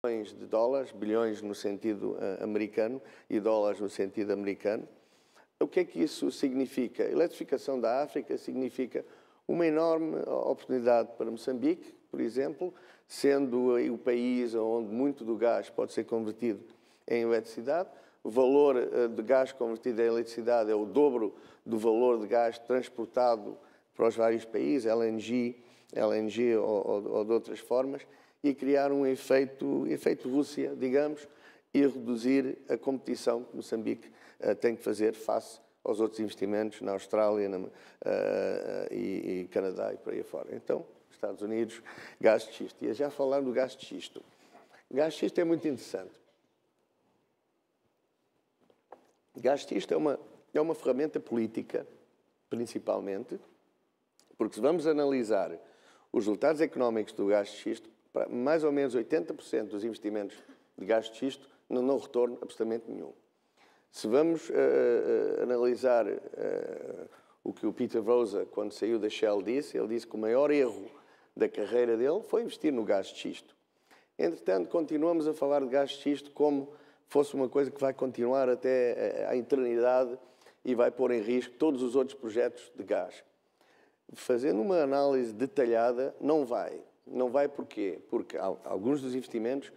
bilhões de dólares, bilhões no sentido americano e dólares no sentido americano. O que é que isso significa? A eletrificação da África significa uma enorme oportunidade para Moçambique, por exemplo, sendo o país onde muito do gás pode ser convertido em eletricidade. O valor de gás convertido em eletricidade é o dobro do valor de gás transportado para os vários países, LNG ou de outras formas, e criar um efeito Rússia, digamos, e reduzir a competição que Moçambique tem que fazer face aos outros investimentos na Austrália e Canadá e por aí fora. Então, Estados Unidos, gás de xisto. E já falando do gás de xisto. O gás de xisto é muito interessante. O gás de xisto é uma ferramenta política, principalmente, porque se vamos analisar os resultados económicos do gás de xisto, mais ou menos 80% dos investimentos de gás de xisto não dão retorno absolutamente nenhum. Se vamos analisar o que o Peter Rosa, quando saiu da Shell, disse, ele disse que o maior erro da carreira dele foi investir no gás de xisto. Entretanto, continuamos a falar de gás de xisto como fosse uma coisa que vai continuar até à eternidade e vai pôr em risco todos os outros projetos de gás. Fazendo uma análise detalhada, não vai. Não vai porquê? Porque alguns dos investimentos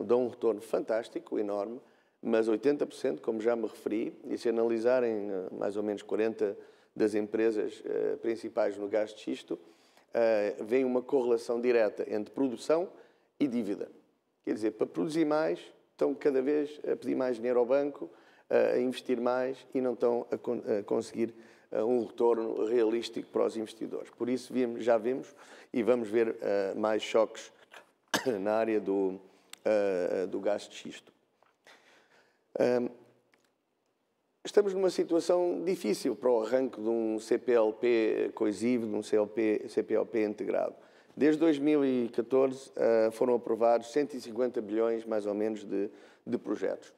dão um retorno fantástico, enorme, mas 80%, como já me referi, e se analisarem mais ou menos 40 das empresas principais no gás de xisto, vem uma correlação direta entre produção e dívida. Quer dizer, para produzir mais, estão cada vez a pedir mais dinheiro ao banco, a investir mais e não estão a conseguir um retorno realístico para os investidores. Por isso, já vimos e vamos ver mais choques na área do gás de xisto. Estamos numa situação difícil para o arranque de um CPLP coesivo, de um CPLP integrado. Desde 2014 foram aprovados 150 bilhões, mais ou menos, de projetos.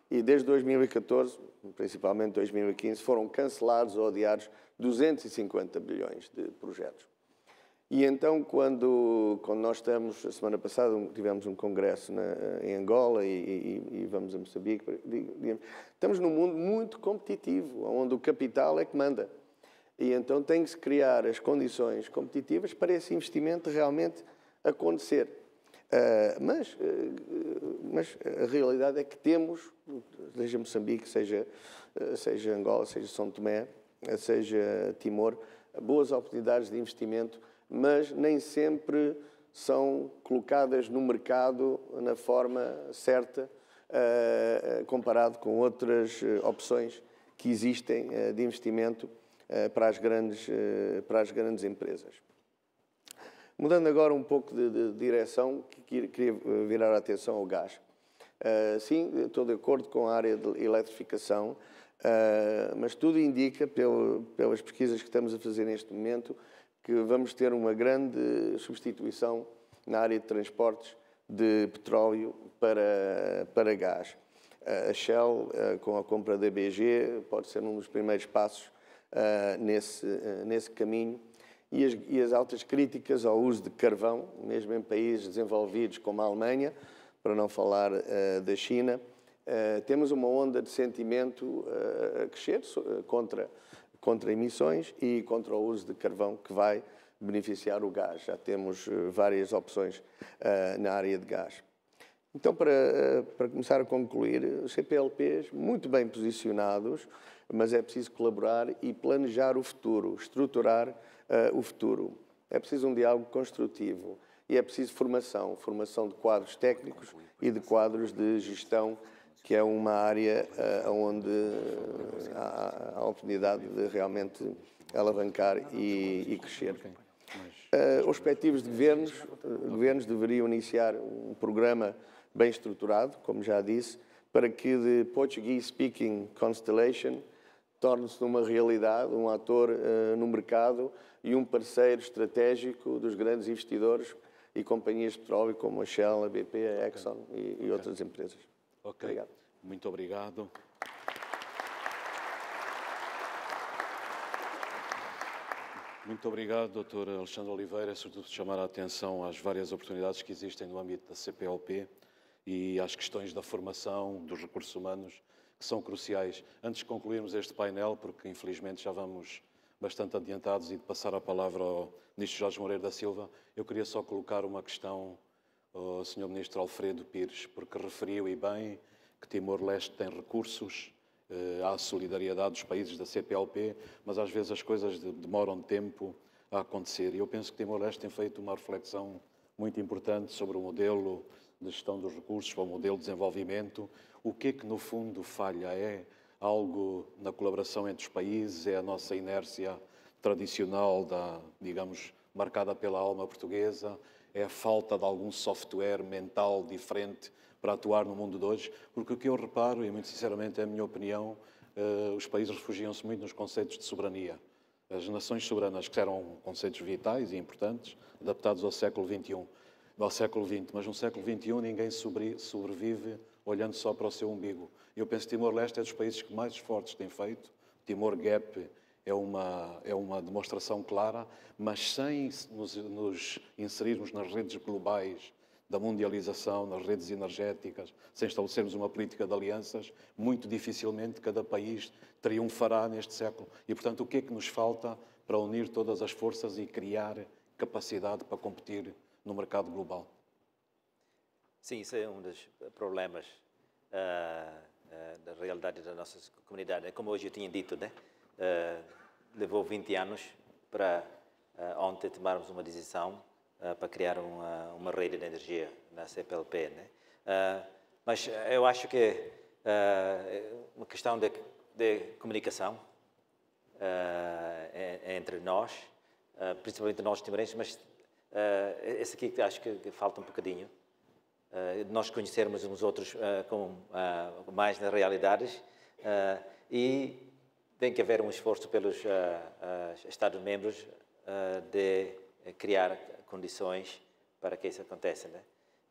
E desde 2014, principalmente 2015, foram cancelados ou adiados 250 bilhões de projetos. E então, quando nós estamos, a semana passada tivemos um congresso em Angola e vamos a Moçambique, estamos num mundo muito competitivo, onde o capital é que manda. E então tem que se criar as condições competitivas para esse investimento realmente acontecer. Mas a realidade é que temos, seja Moçambique, seja Angola, seja São Tomé, seja Timor, boas oportunidades de investimento, mas nem sempre são colocadas no mercado na forma certa, comparado com outras opções que existem de investimento para as grandes empresas. Mudando agora um pouco de direção, queria virar a atenção ao gás. Sim, estou de acordo com a área de eletrificação, mas tudo indica, pelas pesquisas que estamos a fazer neste momento, que vamos ter uma grande substituição na área de transportes de petróleo para gás. A Shell, com a compra da BG, pode ser um dos primeiros passos nesse caminho. E as altas críticas ao uso de carvão, mesmo em países desenvolvidos como a Alemanha, para não falar da China, temos uma onda de sentimento a crescer contra emissões e contra o uso de carvão que vai beneficiar o gás. Já temos várias opções na área de gás. Então, para começar a concluir, os CPLPs muito bem posicionados, mas é preciso colaborar e planejar o futuro, estruturar o futuro. É preciso um diálogo construtivo e é preciso formação de quadros técnicos e de quadros de gestão, que é uma área onde há a oportunidade de realmente alavancar e crescer. Os respectivos governos deveriam iniciar um programa bem estruturado, como já disse, para que the Portuguese Speaking Constellation torne-se uma realidade, um ator no mercado e um parceiro estratégico dos grandes investidores e companhias de petróleo como a Shell, a BP, a Exxon e outras empresas. Ok, obrigado. Muito obrigado. Muito obrigado, Dr. Alexandre Oliveira, sobretudo por chamar a atenção às várias oportunidades que existem no âmbito da CPLP e às questões da formação dos recursos humanos, que são cruciais. Antes de concluirmos este painel, porque infelizmente já vamos bastante adiantados, e de passar a palavra ao Ministro Jorge Moreira da Silva, eu queria só colocar uma questão ao Sr. Ministro Alfredo Pires, porque referiu e bem que Timor-Leste tem recursos, há solidariedade dos países da CPLP, mas às vezes as coisas demoram tempo a acontecer. E eu penso que Timor-Leste tem feito uma reflexão muito importante sobre o modelo de gestão dos recursos, para o modelo de desenvolvimento. O que é que, no fundo, falha? É algo na colaboração entre os países? É a nossa inércia tradicional, digamos, marcada pela alma portuguesa? É a falta de algum software mental diferente para atuar no mundo de hoje? Porque o que eu reparo, e muito sinceramente é a minha opinião, os países refugiam-se muito nos conceitos de soberania. As nações soberanas, que eram conceitos vitais e importantes, adaptados ao século XXI, ao século XX, mas no século XXI ninguém sobrevive olhando só para o seu umbigo. Eu penso que Timor-Leste é dos países que mais esforços tem feito. Timor Gap é uma demonstração clara, mas sem nos inserirmos nas redes globais da mundialização, nas redes energéticas, sem estabelecermos uma política de alianças, muito dificilmente cada país triunfará neste século. E, portanto, o que é que nos falta para unir todas as forças e criar capacidade para competir no mercado global? Sim, isso é um dos problemas da realidade da nossa comunidade. Como hoje eu tinha dito, né? Levou 20 anos para ontem tomarmos uma decisão para criar uma rede de energia na CPLP, né? Mas eu acho que é uma questão de comunicação entre nós, principalmente nós timorenses, mas esse aqui acho que falta um bocadinho. Nós conhecermos uns outros mais nas realidades e tem que haver um esforço pelos Estados-membros de criar condições para que isso aconteça, né?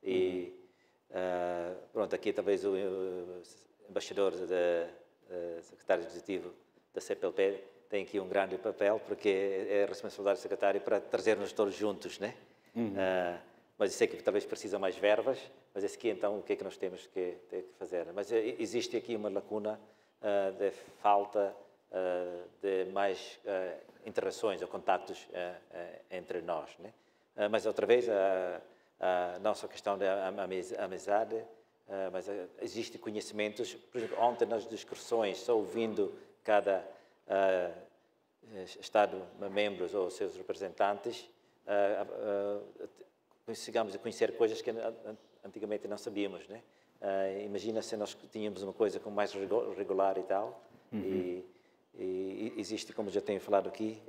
E pronto, aqui talvez o embaixador, secretário executivo da CPLP tem aqui um grande papel, porque é a responsabilidade do secretário para trazer-nos todos juntos, né? Mas eu sei que talvez precisa mais verbas, mas esse aqui então o que é que nós temos que fazer? Mas existe aqui uma lacuna de falta de mais interações ou contactos entre nós, né? Mas outra vez a nossa questão da amizade, mas existe conhecimentos, por exemplo, ontem nas discussões, só ouvindo cada Estado-membros ou seus representantes, chegamos a conhecer coisas que antigamente não sabíamos, né? Imagina se nós tínhamos uma coisa com mais regular e tal, e existe, como já tenho falado aqui,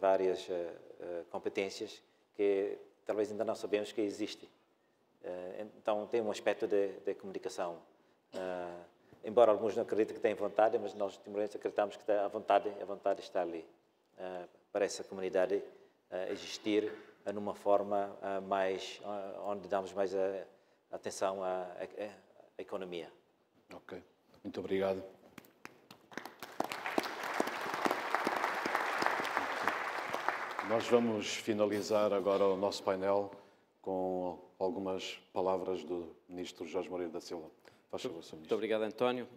várias competências que talvez ainda não sabemos que existem. Então tem um aspecto de comunicação. Embora alguns não acreditem que têm vontade, mas nós timorenses acreditamos que a vontade está ali, para essa comunidade existir numa forma onde damos mais atenção à economia. Ok, muito obrigado. Nós vamos finalizar agora o nosso painel com algumas palavras do Ministro Jorge Moreira da Silva. Faz favor, Sr. Ministro. Muito obrigado, António.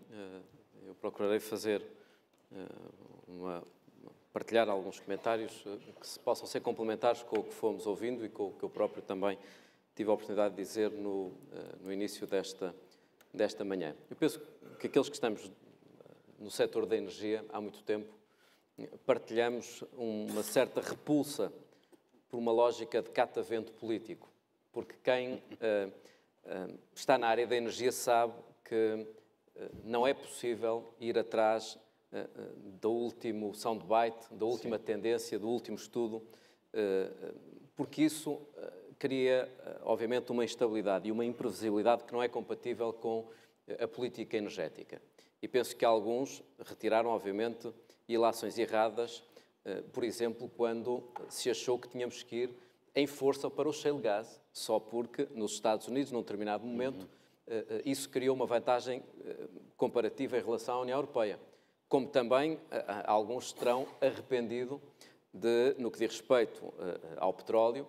Eu procurarei partilhar alguns comentários que possam ser complementares com o que fomos ouvindo e com o que eu próprio também tive a oportunidade de dizer no início desta manhã. Eu penso que aqueles que estamos no setor da energia há muito tempo partilhamos uma certa repulsa por uma lógica de catavento político, porque quem está na área da energia sabe que não é possível ir atrás do último soundbite, da última tendência, do último estudo, porque isso cria, obviamente, uma instabilidade e uma imprevisibilidade que não é compatível com a política energética. E penso que alguns retiraram, obviamente, ilações erradas, por exemplo, quando se achou que tínhamos que ir em força para o shale gas, só porque nos Estados Unidos, num determinado momento, isso criou uma vantagem comparativa em relação à União Europeia. Como também alguns se terão arrependido de, no que diz respeito ao petróleo,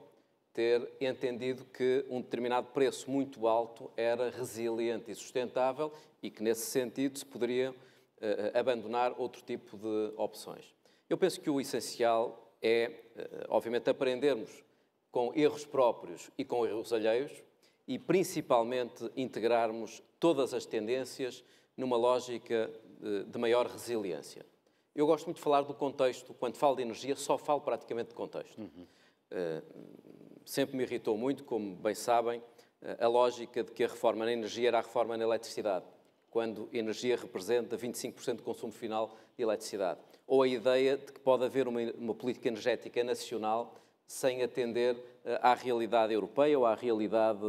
ter entendido que um determinado preço muito alto era resiliente e sustentável e que, nesse sentido, se poderia abandonar outro tipo de opções. Eu penso que o essencial é, obviamente, aprendermos com erros próprios e com erros alheios e, principalmente, integrarmos todas as tendências numa lógica de maior resiliência. Eu gosto muito de falar do contexto. Quando falo de energia, só falo praticamente de contexto. Sempre me irritou muito, como bem sabem, a lógica de que a reforma na energia era a reforma na eletricidade, quando a energia representa 25% do consumo final de eletricidade. Ou a ideia de que pode haver uma política energética nacional sem atender à realidade europeia ou à realidade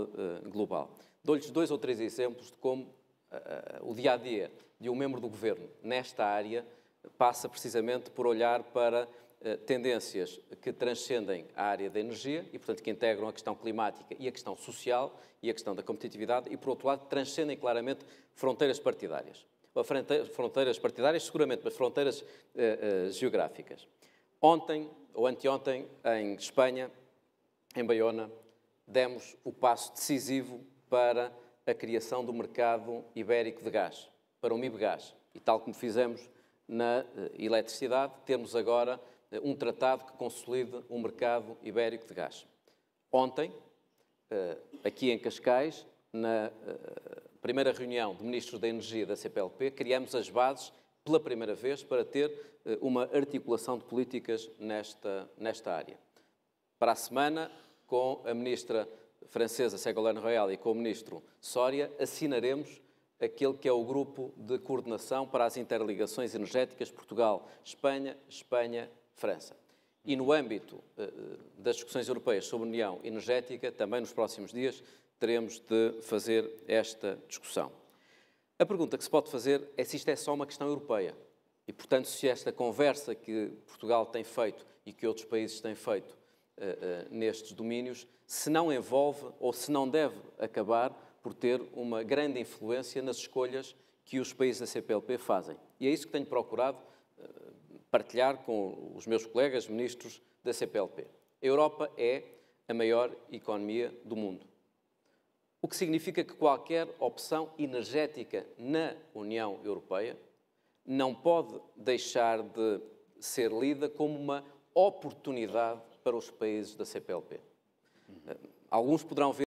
global. Dou-lhes 2 ou 3 exemplos de como o dia-a-dia de um membro do governo nesta área passa precisamente por olhar para tendências que transcendem a área da energia e, portanto, que integram a questão climática e a questão social e a questão da competitividade e, por outro lado, transcendem claramente fronteiras partidárias. Fronteiras partidárias, seguramente, mas fronteiras geográficas. Ontem, ou anteontem, em Espanha, em Baiona, demos o passo decisivo para a criação do mercado ibérico de gás, para o MIBGás. E tal como fizemos na eletricidade, temos agora um tratado que consolide um mercado ibérico de gás. Ontem, aqui em Cascais, na primeira reunião de ministros da Energia da CPLP, criamos as bases, pela primeira vez, para ter uma articulação de políticas nesta área. Para a semana, com a ministra francesa Ségolène Royal e com o ministro Soria, assinaremos aquele que é o grupo de coordenação para as interligações energéticas Portugal-Espanha, Espanha-França. E no âmbito das discussões europeias sobre a União Energética, também nos próximos dias, teremos de fazer esta discussão. A pergunta que se pode fazer é se isto é só uma questão europeia. E, portanto, se esta conversa que Portugal tem feito e que outros países têm feito nestes domínios, se não envolve ou se não deve acabar por ter uma grande influência nas escolhas que os países da CPLP fazem. E é isso que tenho procurado partilhar com os meus colegas ministros da CPLP. A Europa é a maior economia do mundo, o que significa que qualquer opção energética na União Europeia não pode deixar de ser lida como uma oportunidade para os países da CPLP. Alguns poderão ver